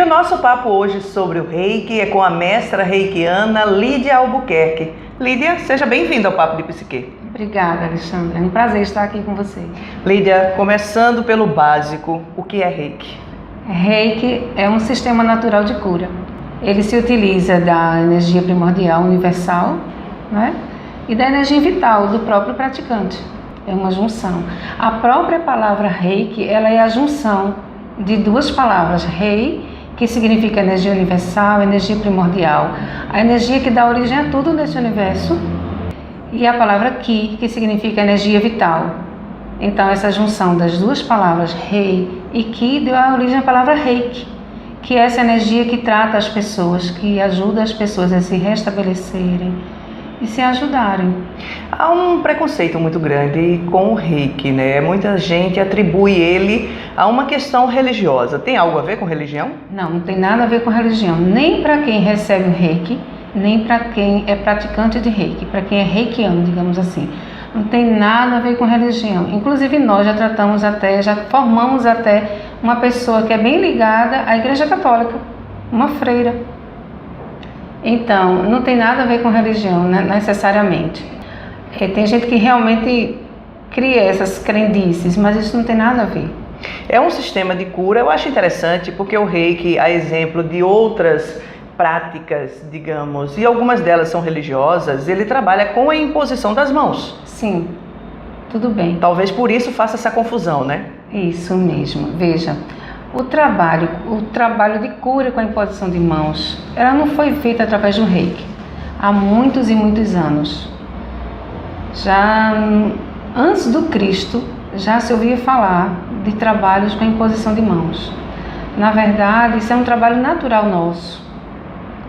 nosso papo hoje sobre o Reiki é com a mestra reikiana Lídia Albuquerque. Lídia, seja bem-vinda ao Papo de Psique. Obrigada, Alexandra. É um prazer estar aqui com vocês. Lídia, começando pelo básico, o que é Reiki? Reiki é um sistema natural de cura. Ele se utiliza da energia primordial universal, né? E da energia vital do próprio praticante. É uma junção. A própria palavra Reiki, ela é a junção de duas palavras. Rei, que significa energia universal, energia primordial. A energia que dá origem a tudo nesse universo. E a palavra Ki, que significa energia vital. Então, essa junção das duas palavras, Rei e Ki, deu a origem à palavra Reiki, que é essa energia que trata as pessoas, que ajuda as pessoas a se restabelecerem e se ajudarem. Há um preconceito muito grande com o Reiki, né? Muita gente atribui ele a uma questão religiosa. Tem algo a ver com religião? Não tem nada a ver com religião, nem para quem recebe o Reiki, nem para quem é praticante de Reiki, para quem é reikiano, digamos assim. Não tem nada a ver com religião. Inclusive nós já formamos até uma pessoa que é bem ligada à Igreja Católica, uma freira. Então, não tem nada a ver com religião, né, necessariamente. Tem gente que realmente cria essas crendices, mas isso não tem nada a ver. É um sistema de cura, eu acho interessante, porque o Reiki, a exemplo de outras práticas, digamos, e algumas delas são religiosas, ele trabalha com a imposição das mãos. Sim, tudo bem. Talvez por isso faça essa confusão, né? Isso mesmo. Veja, o trabalho de cura com a imposição de mãos, ela não foi feita através do Reiki há muitos e muitos anos. Já antes do Cristo, já se ouvia falar de trabalhos com a imposição de mãos. Na verdade, isso é um trabalho natural nosso.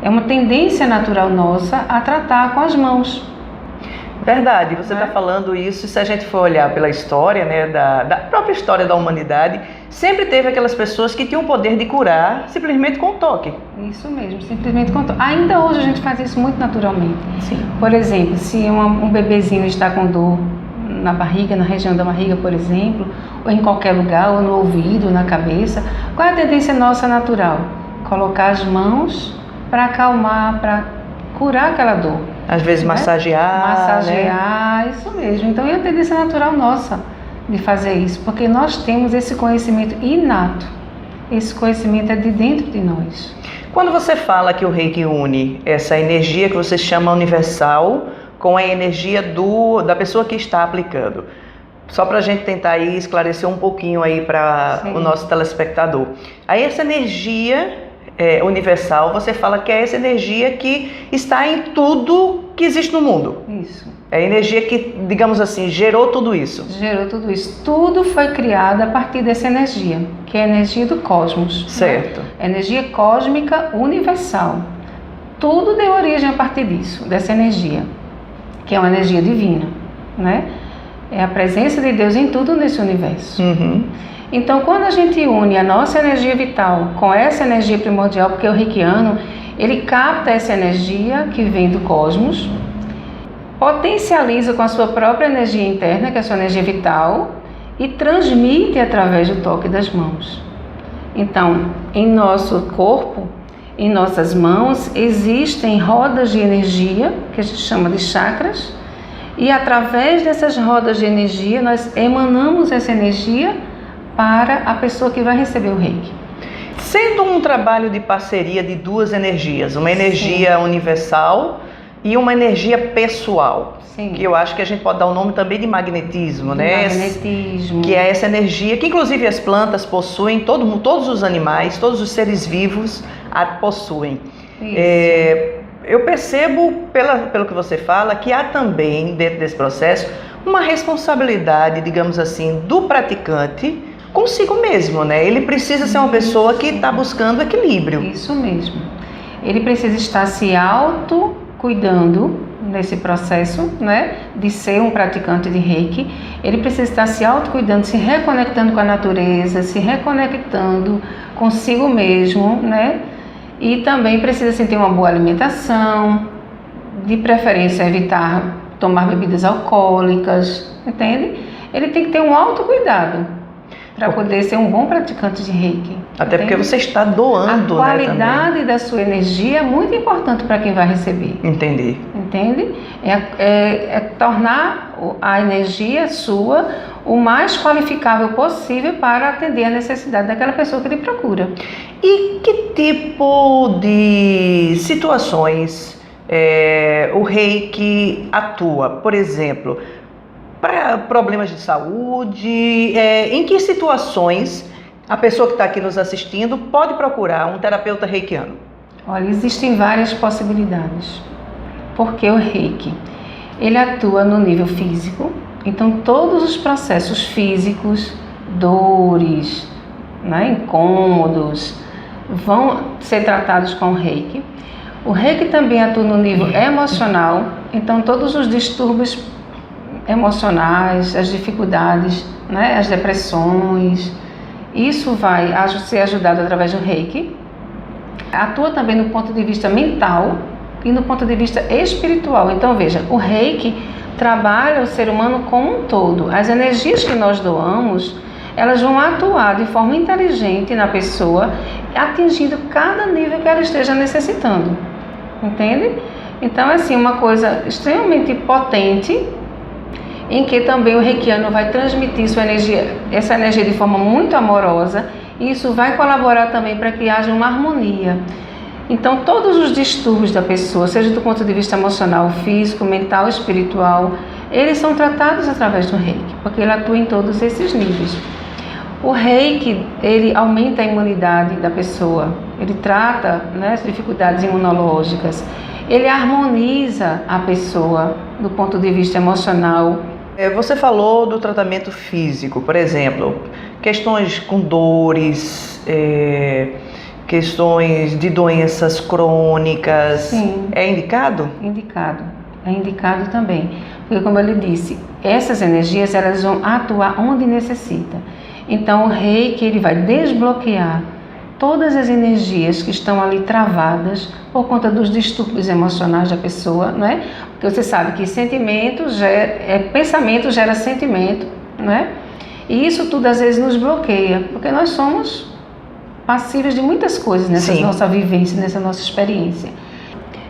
É uma tendência natural nossa a tratar com as mãos. Verdade, você está falando isso, se a gente for olhar pela história, né, da própria história da humanidade, sempre teve aquelas pessoas que tinham o poder de curar simplesmente com o toque. Isso mesmo, simplesmente com o toque. Ainda hoje a gente faz isso muito naturalmente. Sim. Por exemplo, se um bebezinho está com dor na barriga, na região da barriga, por exemplo, ou em qualquer lugar, ou no ouvido, na cabeça, qual é a tendência nossa natural? Colocar as mãos para acalmar, para curar aquela dor. Às vezes massagear. Massagear, né? Isso mesmo. Então é a tendência natural nossa de fazer isso, porque nós temos esse conhecimento inato. Esse conhecimento é de dentro de nós. Quando você fala que o Reiki une essa energia que você chama universal com a energia da pessoa que está aplicando, só para a gente tentar aí esclarecer um pouquinho aí para o nosso telespectador. Aí essa energia universal, você fala que é essa energia que está em tudo que existe no mundo. Isso. É a energia que, digamos assim, gerou tudo isso. Gerou tudo isso. Tudo foi criado a partir dessa energia, que é a energia do cosmos. Certo. Né? Energia cósmica universal. Tudo deu origem a partir disso, dessa energia, que é uma energia divina, né? É a presença de Deus em tudo nesse universo. Uhum. Então, quando a gente une a nossa energia vital com essa energia primordial, porque o reikiano, ele capta essa energia que vem do cosmos, potencializa com a sua própria energia interna, que é a sua energia vital, e transmite através do toque das mãos. Então, em nosso corpo, em nossas mãos, existem rodas de energia, que a gente chama de chakras, e através dessas rodas de energia, nós emanamos essa energia para a pessoa que vai receber o Reiki. Sendo um trabalho de parceria de duas energias, uma energia universal e uma energia pessoal, Sim. Que eu acho que a gente pode dar o nome também de magnetismo, né? Magnetismo. Que é essa energia que inclusive as plantas possuem, todos os animais, todos os seres vivos a possuem. Eu percebo, pelo que você fala, que há também, dentro desse processo, uma responsabilidade, digamos assim, do praticante consigo mesmo, né? Ele precisa ser uma pessoa que está buscando equilíbrio. Isso mesmo. Ele precisa estar se autocuidando nesse processo, né? De ser um praticante de Reiki. Ele precisa estar se autocuidando, se reconectando com a natureza, se reconectando consigo mesmo, né? E também precisa assim, ter uma boa alimentação, de preferência evitar tomar bebidas alcoólicas, entende? Ele tem que ter um autocuidado. para poder ser um bom praticante de Reiki. Até porque você está doando, a qualidade, né, da sua energia é muito importante para quem vai receber. Entendi. Entende? É tornar a energia sua o mais qualificável possível para atender a necessidade daquela pessoa que lhe procura. E que tipo de situações o Reiki atua? Por exemplo, para problemas de saúde, em que situações a pessoa que está aqui nos assistindo pode procurar um terapeuta reikiano? Olha, existem várias possibilidades. Porque o Reiki, ele atua no nível físico, então todos os processos físicos, dores, né, incômodos, vão ser tratados com o Reiki. O Reiki também atua no nível emocional, então todos os distúrbios emocionais, as dificuldades, né, as depressões, isso vai ser ajudado através do Reiki. Atua também no ponto de vista mental e no ponto de vista espiritual. Então veja, o Reiki trabalha o ser humano como um todo. As energias que nós doamos, elas vão atuar de forma inteligente na pessoa, atingindo cada nível que ela esteja necessitando. Entende? Então é assim, uma coisa extremamente potente, em que também o reikiano vai transmitir essa energia de forma muito amorosa, e isso vai colaborar também para que haja uma harmonia. Então todos os distúrbios da pessoa, seja do ponto de vista emocional, físico, mental, espiritual, eles são tratados através do Reiki, porque ele atua em todos esses níveis. O Reiki, ele aumenta a imunidade da pessoa, ele trata, né, as dificuldades imunológicas, ele harmoniza a pessoa do ponto de vista emocional. Você falou do tratamento físico, por exemplo, questões com dores, questões de doenças crônicas. Sim. É indicado? Indicado. É indicado também. Porque, como eu lhe disse, essas energias elas vão atuar onde necessita. Então, o Reiki ele vai desbloquear todas as energias que estão ali travadas por conta dos distúrbios emocionais da pessoa, não é? Porque você sabe que pensamento gera sentimento, não é? E isso tudo às vezes nos bloqueia, porque nós somos passíveis de muitas coisas nessa nossa vivência, nessa nossa experiência.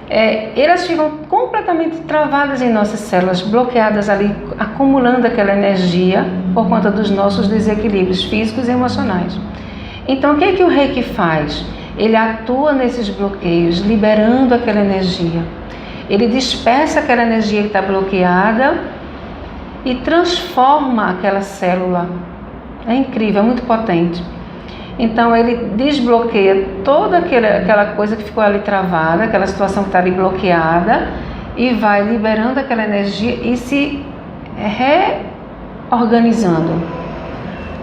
Elas ficam completamente travadas em nossas células, bloqueadas ali, acumulando aquela energia por conta dos nossos desequilíbrios físicos e emocionais. Então, o que é que o Reiki faz? Ele atua nesses bloqueios, liberando aquela energia. Ele dispersa aquela energia que está bloqueada e transforma aquela célula. É incrível, é muito potente. Então, ele desbloqueia toda aquela coisa que ficou ali travada, aquela situação que está ali bloqueada, e vai liberando aquela energia e se reorganizando,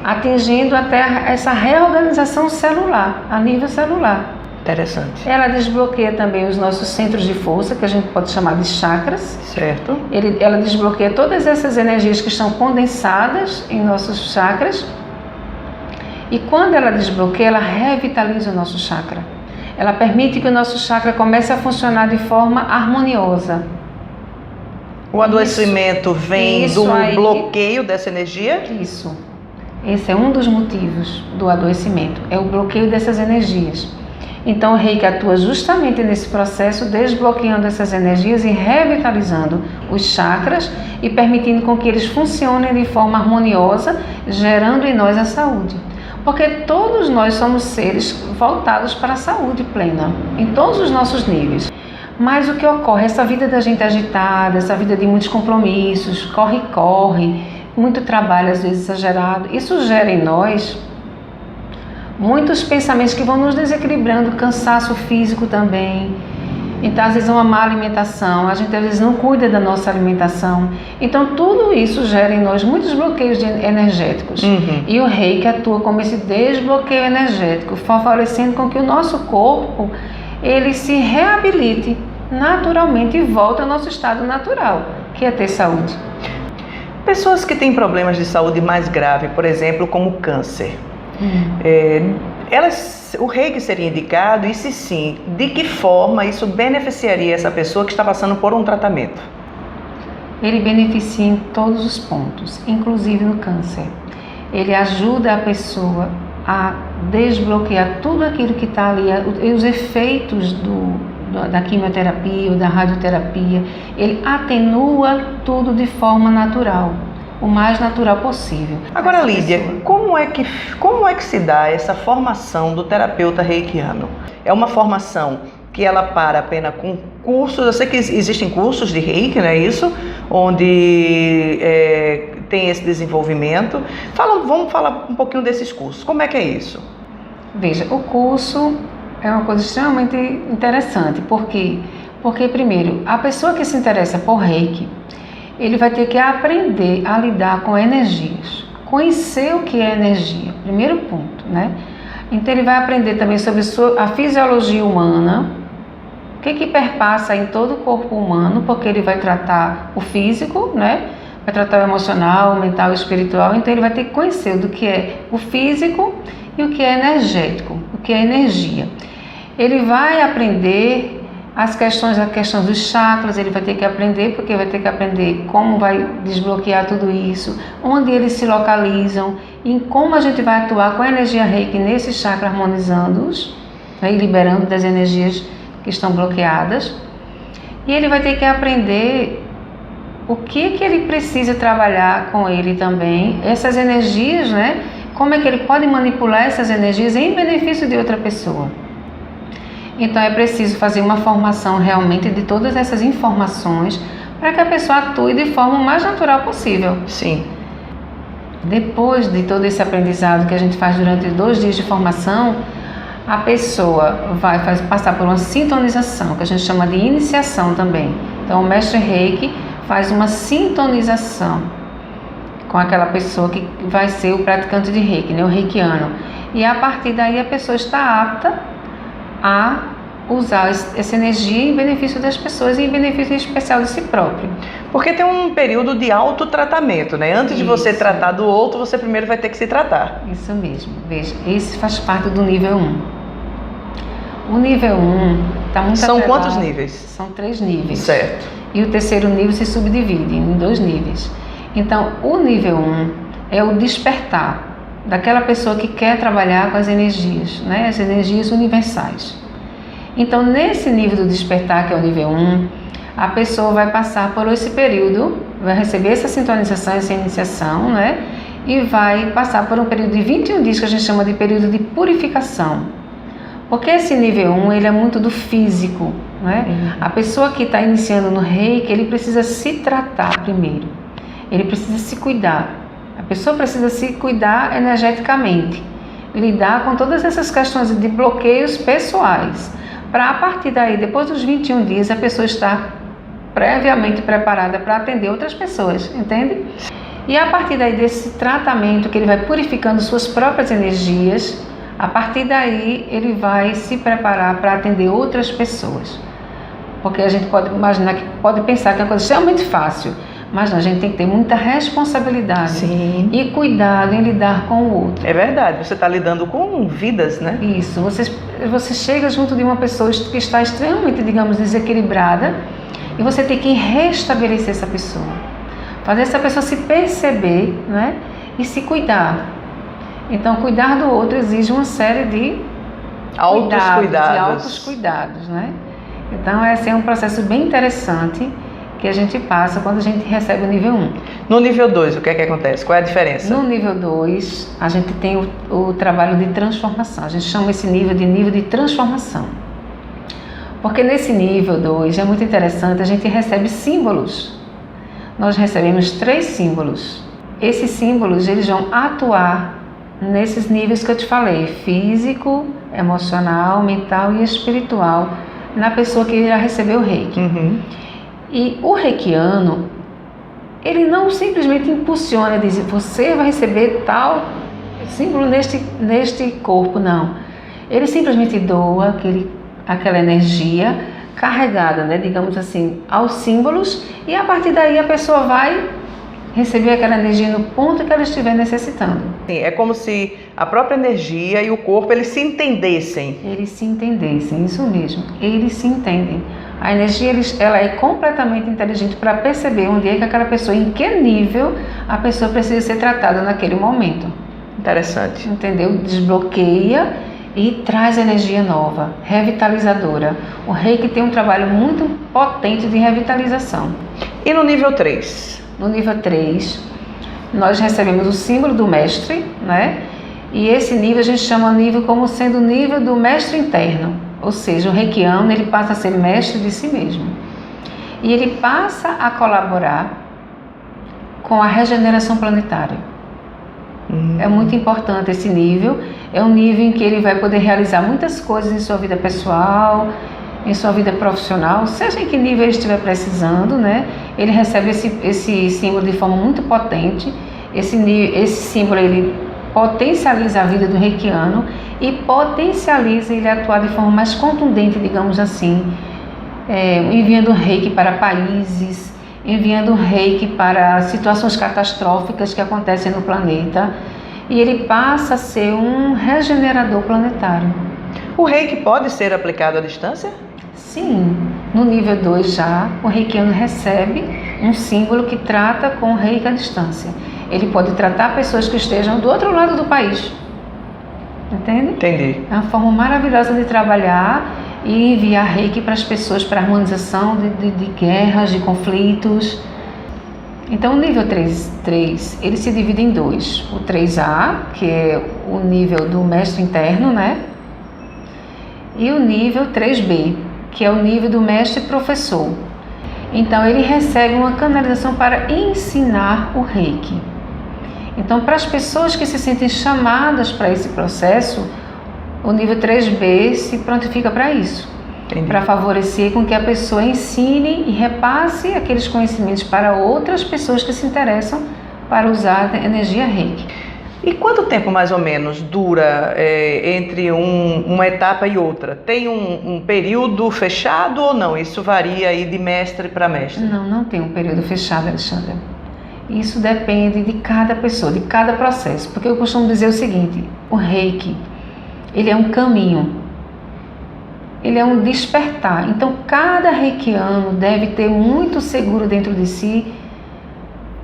atingindo até essa reorganização celular, a nível celular. Interessante. Ela desbloqueia também os nossos centros de força, que a gente pode chamar de chakras. Certo. Ela desbloqueia todas essas energias que estão condensadas em nossos chakras. E quando ela desbloqueia, ela revitaliza o nosso chakra. Ela permite que o nosso chakra comece a funcionar de forma harmoniosa. O adoecimento vem do bloqueio dessa energia? Isso. Esse é um dos motivos do adoecimento, é o bloqueio dessas energias. Então o Reiki atua justamente nesse processo, desbloqueando essas energias e revitalizando os chakras e permitindo com que eles funcionem de forma harmoniosa, gerando em nós a saúde. Porque todos nós somos seres voltados para a saúde plena, em todos os nossos níveis. Mas o que ocorre, essa vida da gente agitada, essa vida de muitos compromissos, corre, muito trabalho às vezes exagerado, isso gera em nós muitos pensamentos que vão nos desequilibrando, cansaço físico também. Então às vezes uma má alimentação, a gente às vezes não cuida da nossa alimentação. Então tudo isso gera em nós muitos bloqueios energéticos. E o Reiki atua como esse desbloqueio energético, favorecendo com que o nosso corpo ele se reabilite naturalmente e volte ao nosso estado natural, que é ter saúde. Pessoas que têm problemas de saúde mais grave, por exemplo, como câncer, o Reiki seria indicado? E se sim, de que forma isso beneficiaria essa pessoa que está passando por um tratamento? Ele beneficia em todos os pontos, inclusive no câncer. ele ajuda a pessoa a desbloquear tudo aquilo que está ali, os efeitos da quimioterapia ou da radioterapia. Ele atenua tudo de forma natural, o mais natural possível. Agora, Lídia, como é que se dá essa formação do terapeuta reikiano? É uma formação que ela para apenas com cursos? Eu sei que existem cursos de reiki, não é isso? Onde tem esse desenvolvimento. Vamos falar um pouquinho desses cursos. Como é que é isso? Veja, o curso é uma coisa extremamente interessante. Por quê? Porque, primeiro, a pessoa que se interessa por reiki, ele vai ter que aprender a lidar com energias, conhecer o que é energia, primeiro ponto, né? Então ele vai aprender também sobre a fisiologia humana, o que perpassa em todo o corpo humano, porque ele vai tratar o físico, né? Vai tratar o emocional, o mental e o espiritual. Então ele vai ter que conhecer do que é o físico e o que é energético, o que é energia. Ele vai aprender a questão dos chakras, ele vai ter que aprender, porque vai ter que aprender como vai desbloquear tudo isso, onde eles se localizam, em como a gente vai atuar com a energia reiki nesses chakras, harmonizando-os, né, e liberando das energias que estão bloqueadas. E ele vai ter que aprender o que ele precisa trabalhar com ele também, essas energias, né? Como é que ele pode manipular essas energias em benefício de outra pessoa. Então é preciso fazer uma formação realmente de todas essas informações para que a pessoa atue de forma mais natural possível. Sim. Depois de todo esse aprendizado que a gente faz durante 2 dias de formação, a pessoa vai passar por uma sintonização, que a gente chama de iniciação também. Então o mestre Reiki faz uma sintonização com aquela pessoa que vai ser o praticante de Reiki, né, o reikiano. E a partir daí a pessoa está apta a usar essa energia em benefício das pessoas e em benefício especial de si próprio. Porque tem um período de autotratamento, né? Antes de você tratar do outro, você primeiro vai ter que se tratar. Isso mesmo. Veja, esse faz parte do nível 1. O nível 1 está muito São atrelado. Quantos níveis? São 3 níveis. Certo. E o terceiro nível se subdivide em 2 níveis. Então, o nível 1 é o despertar daquela pessoa que quer trabalhar com as energias, né? As energias universais. Então, nesse nível do despertar, que é o nível 1, a pessoa vai passar por esse período, vai receber essa sintonização, essa iniciação, né? E vai passar por um período de 21 dias, que a gente chama de período de purificação. Porque esse nível 1, ele é muito do físico, né? A pessoa que está iniciando no Reiki, ele precisa se tratar primeiro. Ele precisa se cuidar. A pessoa precisa se cuidar energeticamente, lidar com todas essas questões de bloqueios pessoais, para a partir daí, depois dos 21 dias, a pessoa estar previamente preparada para atender outras pessoas, entende? E a partir daí desse tratamento, que ele vai purificando suas próprias energias, a partir daí ele vai se preparar para atender outras pessoas. Porque a gente pode imaginar, pode pensar que é uma coisa extremamente fácil, mas não, a gente tem que ter muita responsabilidade. Sim. E cuidado em lidar com o outro. É verdade, você está lidando com vidas, né? Isso, você chega junto de uma pessoa que está extremamente, digamos, desequilibrada, e você tem que restabelecer essa pessoa. Fazer essa pessoa se perceber, né? E se cuidar. Então, cuidar do outro exige uma série de altos cuidados, né? Então, esse é um processo bem interessante que a gente passa quando a gente recebe o nível 1. No nível 2, o que é que acontece? Qual é a diferença? No nível 2, a gente tem o trabalho de transformação. A gente chama esse nível de transformação. Porque nesse nível 2 é muito interessante, a gente recebe símbolos. Nós recebemos 3 símbolos. Esses símbolos, eles vão atuar nesses níveis que eu te falei, físico, emocional, mental e espiritual, na pessoa que irá receber o Reiki. Uhum. E o reikiano, ele não simplesmente impulsiona e diz, você vai receber tal símbolo neste corpo, não. Ele simplesmente doa aquela energia carregada, né, digamos assim, aos símbolos, e a partir daí a pessoa vai receber aquela energia no ponto que ela estiver necessitando. Sim, é como se a própria energia e o corpo, eles se entendessem. Eles se entendessem, isso mesmo, eles se entendem. A energia ela é completamente inteligente para perceber onde é que aquela pessoa, em que nível a pessoa precisa ser tratada naquele momento. Interessante. Entendeu? Desbloqueia e traz energia nova, revitalizadora. O Reiki tem um trabalho muito potente de revitalização. E no nível 3? No nível 3, nós recebemos o símbolo do mestre, né? E esse nível a gente chama o nível como sendo o nível do mestre interno. Ou seja, o reikiano ele passa a ser mestre de si mesmo. E ele passa a colaborar com a regeneração planetária. É muito importante esse nível. É um nível em que ele vai poder realizar muitas coisas em sua vida pessoal, em sua vida profissional, seja em que nível ele estiver precisando, né? Ele recebe esse símbolo de forma muito potente. Esse símbolo ele potencializa a vida do reikiano e potencializa ele atuar de forma mais contundente, digamos assim, enviando reiki para países, enviando reiki para situações catastróficas que acontecem no planeta, e ele passa a ser um regenerador planetário. O reiki pode ser aplicado à distância? Sim, no nível 2 já, o reikiano recebe um símbolo que trata com o reiki à distância. Ele pode tratar pessoas que estejam do outro lado do país. Entende? Entendi. É uma forma maravilhosa de trabalhar e enviar reiki para as pessoas, para a harmonização de guerras, de conflitos. Então, o nível 3, ele se divide em 2. O 3A, que é o nível do mestre interno, né? E o nível 3B, que é o nível do mestre professor. Então, ele recebe uma canalização para ensinar o reiki. Então, para as pessoas que se sentem chamadas para esse processo, o nível 3B se prontifica para isso. Para favorecer com que a pessoa ensine e repasse aqueles conhecimentos para outras pessoas que se interessam para usar a energia reiki. E quanto tempo mais ou menos dura entre uma etapa e outra? Tem um período fechado ou não? Isso varia aí de mestre para mestre? Não tem um período fechado, Alexandra. Isso depende de cada pessoa, de cada processo. Porque eu costumo dizer o seguinte, o reiki, ele é um caminho, ele é um despertar. Então, cada reikiano deve ter muito seguro dentro de si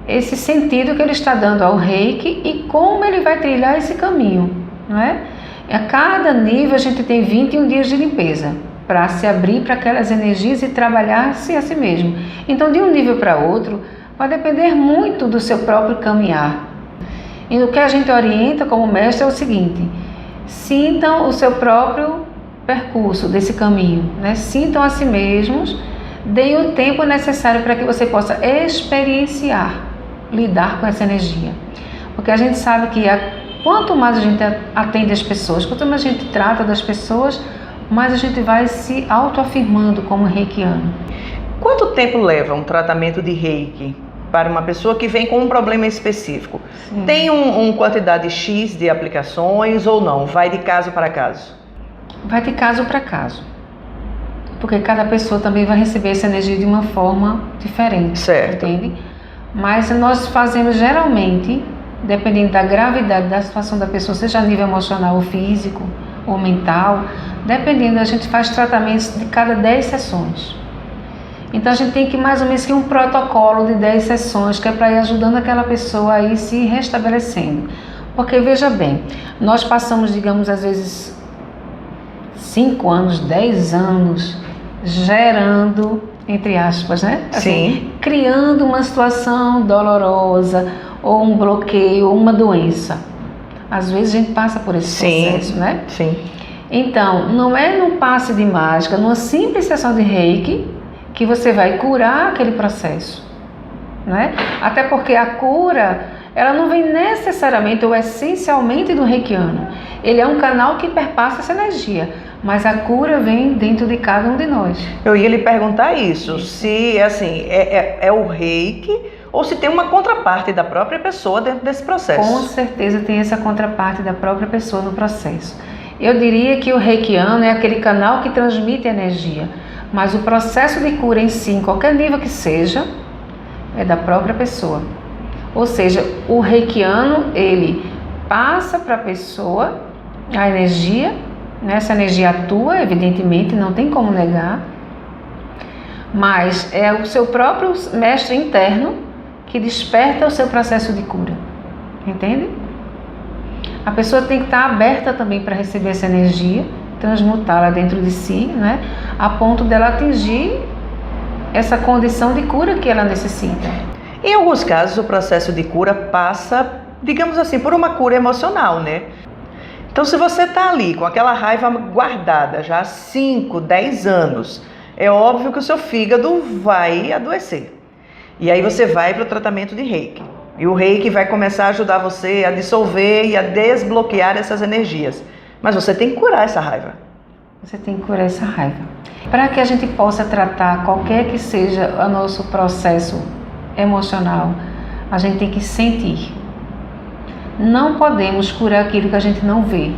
esse sentido que ele está dando ao reiki e como ele vai trilhar esse caminho, não é? A cada nível a gente tem 21 dias de limpeza para se abrir para aquelas energias e trabalhar-se a si mesmo. Então, de um nível para outro, vai depender muito do seu próprio caminhar. E o que a gente orienta como mestre é o seguinte: sintam o seu próprio percurso desse caminho, né? Sintam a si mesmos, deem o tempo necessário para que você possa experienciar, lidar com essa energia. Porque a gente sabe que quanto mais a gente atende as pessoas, quanto mais a gente trata das pessoas, mais a gente vai se autoafirmando como reikiano. Quanto tempo leva um tratamento de reiki para uma pessoa que vem com um problema específico? Sim. Tem uma quantidade X de aplicações ou não? Vai de caso para caso? Vai de caso para caso. Porque cada pessoa também vai receber essa energia de uma forma diferente. Certo. Entende? Mas nós fazemos geralmente, dependendo da gravidade da situação da pessoa, seja a nível emocional ou físico ou mental, dependendo, a gente faz tratamentos de cada 10 sessões. Então a gente tem que mais ou menos que um protocolo de 10 sessões, que é para ir ajudando aquela pessoa a ir se restabelecendo. Porque veja bem, nós passamos, digamos, às vezes 5 anos, 10 anos gerando, entre aspas, né? Assim, sim. Criando uma situação dolorosa, ou um bloqueio, ou uma doença. Às vezes a gente passa por esse processo, né? Sim. Então, não é num passe de mágica, numa simples sessão de reiki, que você vai curar aquele processo, né? Até porque a cura, ela não vem necessariamente ou essencialmente do reikiano. Ele é um canal que perpassa essa energia, mas a cura vem dentro de cada um de nós. Eu ia lhe perguntar isso, se assim, é o reiki ou se tem uma contraparte da própria pessoa dentro desse processo. Com certeza tem essa contraparte da própria pessoa no processo. Eu diria que o reikiano é aquele canal que transmite energia, mas o processo de cura em si, em qualquer nível que seja, é da própria pessoa. Ou seja, o reikiano, ele passa para a pessoa a energia, né? Essa energia atua, evidentemente, não tem como negar, mas é o seu próprio mestre interno que desperta o seu processo de cura, entende? A pessoa tem que estar aberta também para receber essa energia, transmutá-la dentro de si, né, a ponto dela atingir essa condição de cura que ela necessita. Em alguns casos, o processo de cura passa, digamos assim, por uma cura emocional, né? Então, se você está ali com aquela raiva guardada já há 5, 10 anos, é óbvio que o seu fígado vai adoecer. E aí você vai para o tratamento de Reiki. E o Reiki vai começar a ajudar você a dissolver e a desbloquear essas energias. Mas você tem que curar essa raiva. Você tem que curar essa raiva. Para que a gente possa tratar qualquer que seja o nosso processo emocional, a gente tem que sentir. Não podemos curar aquilo que a gente não vê.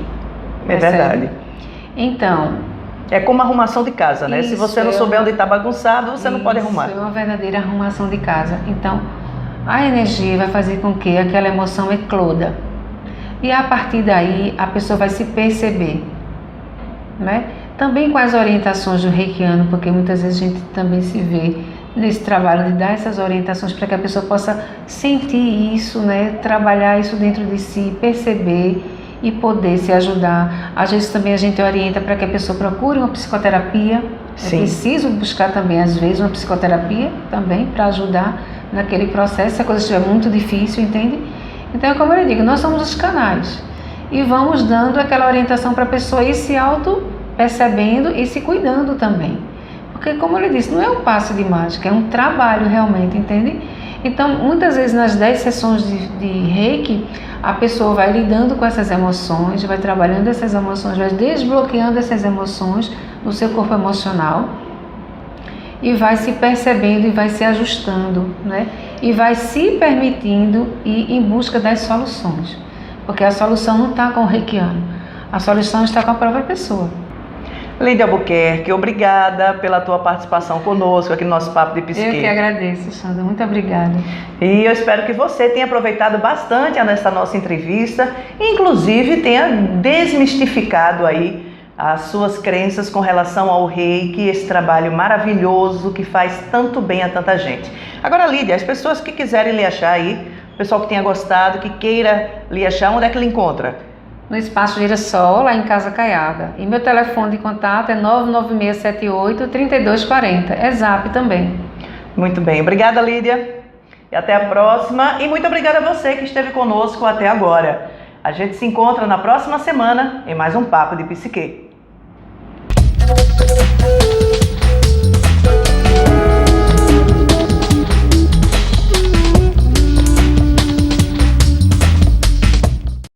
É verdade. Então... é como a arrumação de casa, né? Se você não souber onde está bagunçado, você não pode arrumar. Isso é uma verdadeira arrumação de casa. Então, a energia vai fazer com que aquela emoção ecloda. E a partir daí, a pessoa vai se perceber, né? Também com as orientações do reikiano, porque muitas vezes a gente também se vê nesse trabalho de dar essas orientações para que a pessoa possa sentir isso, né? Trabalhar isso dentro de si, perceber e poder se ajudar. Às vezes também a gente orienta para que a pessoa procure uma psicoterapia. Sim. É preciso buscar também, às vezes, uma psicoterapia também para ajudar naquele processo, se a coisa estiver muito difícil, entende? Então, como eu digo, nós somos os canais e vamos dando aquela orientação para a pessoa ir se auto-percebendo e se cuidando também. Porque, como eu disse, não é um passe de mágica, é um trabalho realmente, entende? Então, muitas vezes nas 10 sessões de Reiki, a pessoa vai lidando com essas emoções, vai trabalhando essas emoções, vai desbloqueando essas emoções no seu corpo emocional e vai se percebendo e vai se ajustando, né? E vai se permitindo ir em busca das soluções. Porque a solução não está com o reikiano, a solução está com a própria pessoa. Lídia Albuquerque, obrigada pela tua participação conosco aqui no nosso Papo de Psique. Eu que agradeço, Sandra. Muito obrigada. E eu espero que você tenha aproveitado bastante nessa nossa entrevista, inclusive tenha desmistificado aí as suas crenças com relação ao Reiki, esse trabalho maravilhoso que faz tanto bem a tanta gente. Agora, Lídia, as pessoas que quiserem lhe achar aí, o pessoal que tenha gostado, que queira lhe achar, onde é que lhe encontra? No Espaço Girassol, lá em Casa Caiada. E meu telefone de contato é 99678-3240. É Zap também. Muito bem. Obrigada, Lídia. E até a próxima. E muito obrigada a você que esteve conosco até agora. A gente se encontra na próxima semana em mais um Papo de Psique.